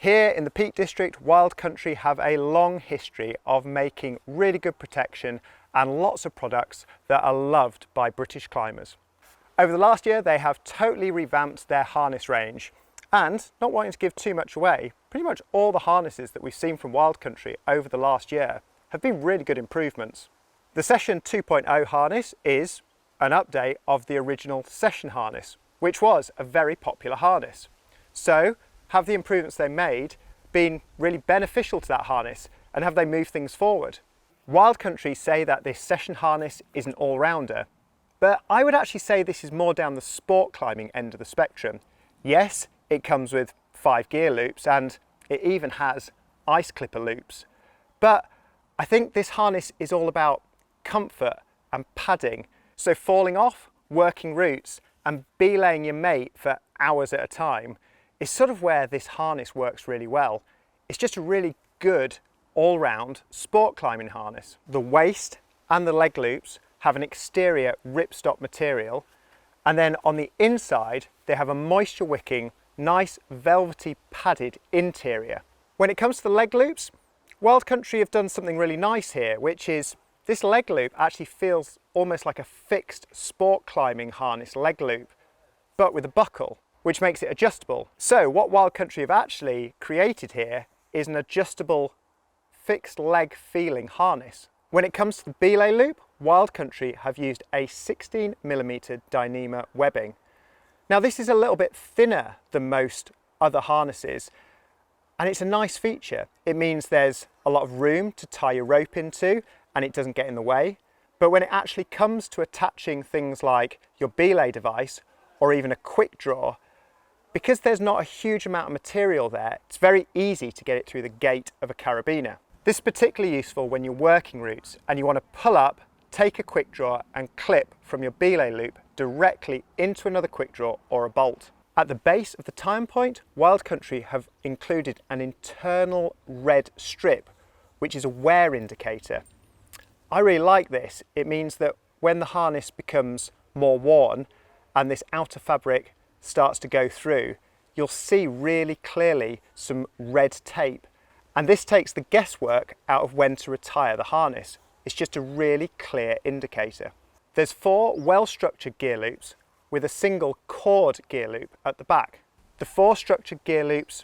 Here in the Peak District, Wild Country have a long history of making really good protection and lots of products that are loved by British climbers. Over the last year, they have totally revamped their harness range, and not wanting to give too much away, pretty much all the harnesses that we've seen from Wild Country over the last year have been really good improvements. The Session 2.0 harness is an update of the original Session harness, which was a very popular harness. So, have the improvements they made been really beneficial to that harness, and have they moved things forward? Wild Country say that this Session harness is an all-rounder, but I would actually say this is more down the sport climbing end of the spectrum. Yes, it comes with 5 gear loops and it even has ice clipper loops, but I think this harness is all about comfort and padding. So falling off, working routes and belaying your mate for hours at a time is sort of where this harness works really well. It's just a really good all-round sport climbing harness. The waist and the leg loops have an exterior ripstop material, and then on the inside they have a moisture wicking, nice velvety padded interior. When it comes to the leg loops, Wild Country have done something really nice here, which is this leg loop actually feels almost like a fixed sport climbing harness leg loop, but with a buckle, which makes it adjustable. So what Wild Country have actually created here is an adjustable fixed leg feeling harness. When it comes to the belay loop, Wild Country have used a 16mm Dyneema webbing. Now this is a little bit thinner than most other harnesses, and it's a nice feature. It means there's a lot of room to tie your rope into and it doesn't get in the way. But when it actually comes to attaching things like your belay device or even a quick draw, because there's not a huge amount of material there, it's very easy to get it through the gate of a carabiner. This is particularly useful when you're working routes and you want to pull up, take a quick draw and clip from your belay loop directly into another quick draw or a bolt. At the base of the time point, Wild Country have included an internal red strip, which is a wear indicator. I really like this. It means that when the harness becomes more worn and this outer fabric starts to go through, you'll see really clearly some red tape. And this takes the guesswork out of when to retire the harness. It's just a really clear indicator. There's 4 well-structured gear loops with a single cord gear loop at the back. The 4 structured gear loops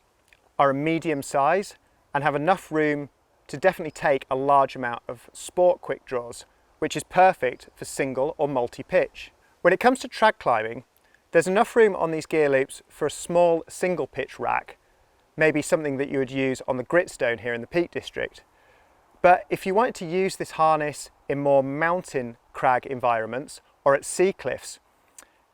are a medium size and have enough room to definitely take a large amount of sport quick draws, which is perfect for single or multi-pitch. When it comes to trad climbing, there's enough room on these gear loops for a small single pitch rack, maybe something that you would use on the Gritstone here in the Peak District. But if you wanted to use this harness in more mountain crag environments or at sea cliffs,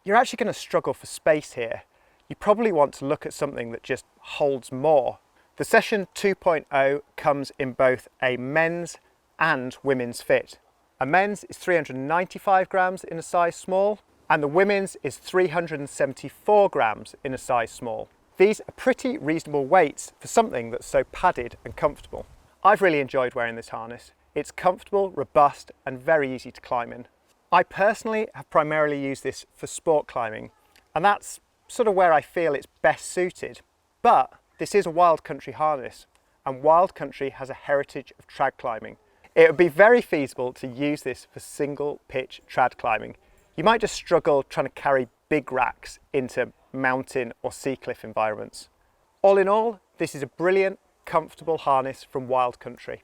you're actually going to struggle for space here. You probably want to look at something that just holds more. The Session 2.0 comes in both a men's and women's fit. A men's is 395 grams in a size small, and the women's is 374 grams in a size small. These are pretty reasonable weights for something that's so padded and comfortable. I've really enjoyed wearing this harness. It's comfortable, robust, and very easy to climb in. I personally have primarily used this for sport climbing, and that's sort of where I feel it's best suited. But this is a Wild Country harness, and Wild Country has a heritage of trad climbing. It would be very feasible to use this for single pitch trad climbing. You might just struggle trying to carry big racks into mountain or sea cliff environments. All in all, this is a brilliant, comfortable harness from Wild Country.